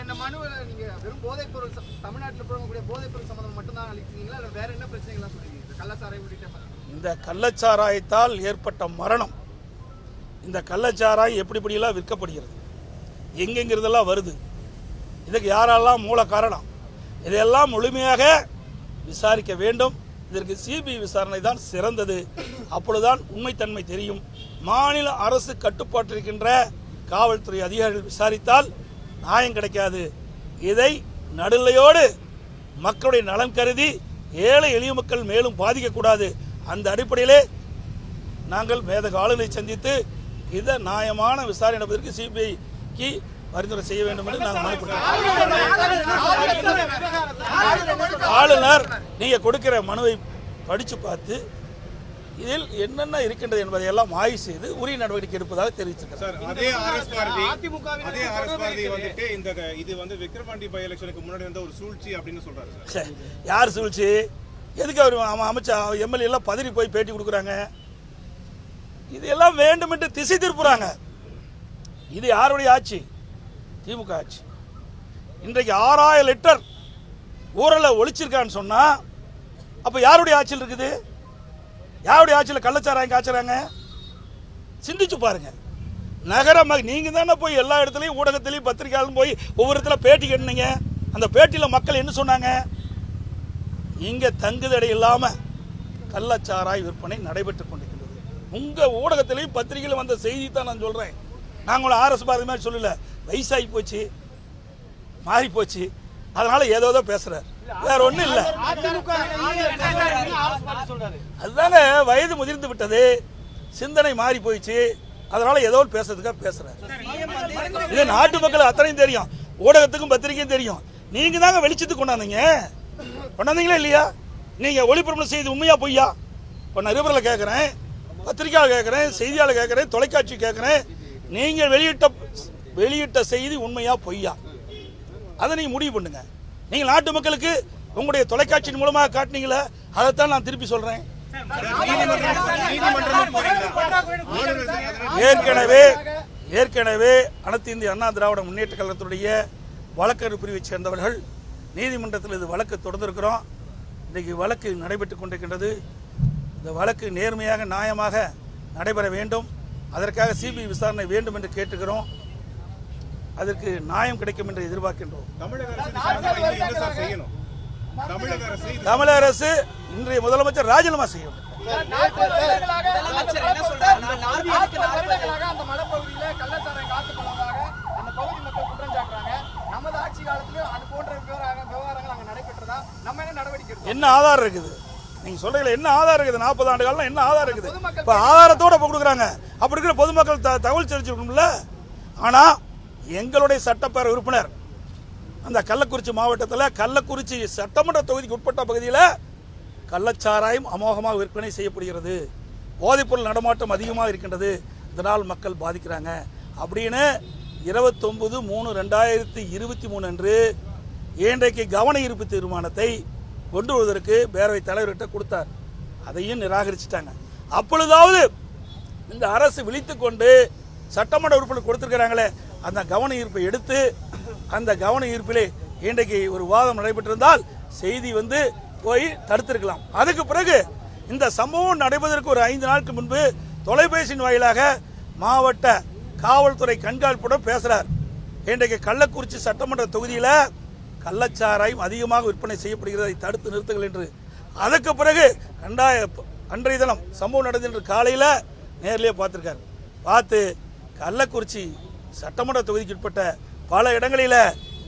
இந்த மனுவில் நீங்க வெறும் போதைப் பொருள் தமிழ்நாட்டில் போகக்கூடிய போதைப் பொருள் சம்பந்தம் மட்டும்தான் அளிக்கிறீங்களா இல்லை வேற என்ன பிரச்சனைகள்லாம் சொல்றீங்க? கள்ளச்சாராயம் உள்ளிட்ட இந்த கள்ளச்சாராயத்தால் ஏற்பட்ட மரணம், இந்த கள்ளச்சாராயம் எப்படிலாம் விற்கப்படுகிறது, எங்கெங்கிறதெல்லாம் வருது, இதுக்கு யாரெல்லாம் மூல காரணம், இதையெல்லாம் முழுமையாக விசாரிக்க வேண்டும். இதற்கு சிபிஐ விசாரணை தான் சிறந்தது. அப்பொழுதுதான் உண்மைத்தன்மை தெரியும். மாநில அரசு கட்டுப்பாட்டிருக்கின்ற காவல்துறை அதிகாரிகள் விசாரித்தால் நியாயம் கிடைக்காது. இதை நடுநிலையோடு மக்களுடைய நலன் கருதி ஏழை எளிய மக்கள் மேலும் பாதிக்கக்கூடாது. அந்த அடிப்படையிலே நாங்கள் மேதக ஆளுநரை சந்தித்து இதை நியாயமான விசாரணை நடப்பதற்கு சிபிஐக்கு பரிந்துரை செய்ய வேண்டும் என்று நாங்கள் மனுப்பட்டோம். ஆளுநர் நீங்க கொடுக்கிற மனுவை படித்து பார்த்து இதில் என்னென்ன இருக்கின்றது என்பதை எல்லாம் ஆய்வு செய்து உரிய நடவடிக்கை எடுப்பதாக தெரிவித்திருக்கிறார். அதே ஆர்எஸ் பாரதி வந்துட்டு இது வந்து விக்கிரவாண்டி பை எலெக்ஷனுக்கு முன்னாடி வந்த ஒரு சூழ்ச்சி அப்படின்னு சொல்றாரு. யார் சூழ்ச்சி? எதுக்கு அவர் அமைச்சா எம்எல்ஏ எல்லாம் பதறி போய் பேட்டி கொடுக்குறாங்க? இதெல்லாம் வேண்டும் என்று திசை திருப்புறாங்க. இது யாருடைய ஆட்சி? திமுக ஆட்சி. இன்றைக்கு 6000 லிட்டர் ஊரல ஒழிச்சிருக்கான்னு சொன்னா அப்ப யாருடைய ஆட்சியில் இருக்குது? யாருடைய ஆட்சியில் கள்ளச்சாராயம் காய்ச்சறாங்க? சிந்திச்சு பாருங்க. நகர நீங்க தானே போய் எல்லா இடத்துலையும் ஊடகத்திலையும் பத்திரிகையாளரும் போய் ஒவ்வொரு இடத்துல பேட்டி கேட்டீங்க. அந்த பேட்டியில் மக்கள் என்ன சொன்னாங்க? இங்க தங்குதடை இல்லாம கள்ளச்சாராய விற்பனை நடைபெற்றுக் கொண்டிருக்கிறது. உங்க ஊடகத்திலையும் பத்திரிகையில் வந்த செய்தி தான் நான் சொல்றேன். நாங்களும் ஆர்எஸ் பாரதி மாதிரி சொல்லல. வயசாகி போச்சு, மாறி போச்சு, அதனால ஏதோ பேசுறாரு, வேற ஒண்ணும் இல்ல. அதுதானே வயது முதிர்ந்து விட்டது, சிந்தனை மாறி போயிடுச்சு, அதனால ஏதோ பேசுறதுக்காக பேசுறாரு. இது நாட்டு மக்கள் அத்தனையும் தெரியும், ஊடகத்துக்கும் பத்திரிகையும் தெரியும். நீங்க தாங்க வெளிச்சத்துக்கு கொண்டாந்தீங்களா இல்லையா? நீங்க ஒளிபரப்பு செய்தி உண்மையா பொய்யா? இப்ப நான் நிருபரில் கேட்கிறேன், பத்திரிகையாளர் கேட்கிறேன், செய்தியாளர் கேட்கிறேன், தொலைக்காட்சி கேட்கிறேன். நீங்க வெளியிட்ட செய்தி உண்மையா பொய்யா? அதை நீங்க முடிவு பண்ணுங்க. நீங்க நாட்டு மக்களுக்கு உங்களுடைய தொலைக்காட்சியின் மூலமாக காட்டினீங்களா? அதைத்தான் நான் திருப்பி சொல்றேன். ஏற்கனவே அனைத்து இந்திய அண்ணா திராவிட முன்னேற்ற கழகத்துடைய வழக்கறிஞர் பிரிவை சேர்ந்தவர்கள் நீதிமன்றத்தில் இது வழக்கு தொடர்ந்திருக்கிறோம். இன்றைக்கு வழக்கு நடைபெற்றுக் கொண்டிருக்கின்றது. இந்த வழக்கு நேர்மையாக நியாயமாக நடைபெற வேண்டும். அதற்காக சிபிஐ விசாரணை வேண்டும் என்று கேட்டுக்கிறோம். அதற்கு நியாயம் கிடைக்கும் என்று எதிர்பார்க்கின்றோம். தமிழக அரசு இன்றைய முதலமைச்சர் ராஜினாமா செய்யும். என்ன ஆதாரம் இருக்குது? நீங்க சொல்றீங்களா என்ன ஆதாரம் இருக்குது? 40 ஆண்டு காலம் என்ன ஆதாரம் இருக்குது? இப்ப ஆதாரத்தோட கொடுக்குறாங்க. அப்படி இருக்கிற பொதுமக்கள் தகவல் தெரிஞ்சுக்கணும்ல. ஆனா எங்களுடைய சட்டப்பேரவை உறுப்பினர் அந்த கள்ளக்குறிச்சி மாவட்டத்தில் கள்ளக்குறிச்சி சட்டமன்ற தொகுதிக்கு உட்பட்ட பகுதியில் கள்ளச்சாராயம் அமோகமாக விற்பனை செய்யப்படுகிறது, போதைப்பொருள் நடமாட்டம் அதிகமாக இருக்கின்றது, இதனால் மக்கள் பாதிக்கிறாங்க அப்படின்னு 29/3/2023 அன்று இன்றைக்கு கவன ஈர்ப்பு தீர்மானத்தை கொண்டு வருவதற்கு பேரவைத் தலைவர்கிட்ட கொடுத்தார். அதையும் நிராகரிச்சிட்டாங்க. அப்பொழுதாவது இந்த அரசு விழித்து கொண்டு சட்டமன்ற உறுப்பினர் கொடுத்திருக்கிறாங்களே அந்த கவன ஈர்ப்பை எடுத்து அந்த கவன ஈர்ப்பிலே இன்றைக்கு ஒரு வாதம் நடைபெற்றிருந்தால் செய்தி போய் தடுத்திருக்கலாம். அதுக்கு பிறகு இந்த சம்பவம் நடைபெறுவதற்கு ஒரு 5 நாட்களுக்கு முன்பு தொலைபேசியின் வாயிலாக மாவட்ட காவல்துறை கண்காணிப்புடன் பேசுறார். இன்றைக்கு கள்ளக்குறிச்சி சட்டமன்ற தொகுதியில் கள்ளச்சாராயம் அதிகமாக விற்பனை செய்யப்படுகிறதை தடுத்து நிறுத்துங்கள் என்று. அதுக்கு பிறகு அன்றைய தினம் சம்பவம் நடந்த காலையில் நேரிலேயே பார்த்திருக்காரு. பார்த்து கள்ளக்குறிச்சி சட்டமன்ற தொகுதிக்கு உட்பட்ட பல இடங்களில்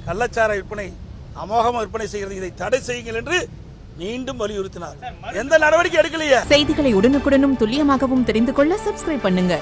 கள்ளச்சாராய விற்பனை அமோகமாக விற்பனை செய்கிறது, இதை தடை செய்யுங்கள் என்று மீண்டும் வலியுறுத்தினார். எந்த நடவடிக்கை எடுக்கலையே. செய்திகளை உடனுக்குடனும் துல்லியமாகவும் தெரிந்து கொள்ள சப்ஸ்கிரைப் பண்ணுங்க.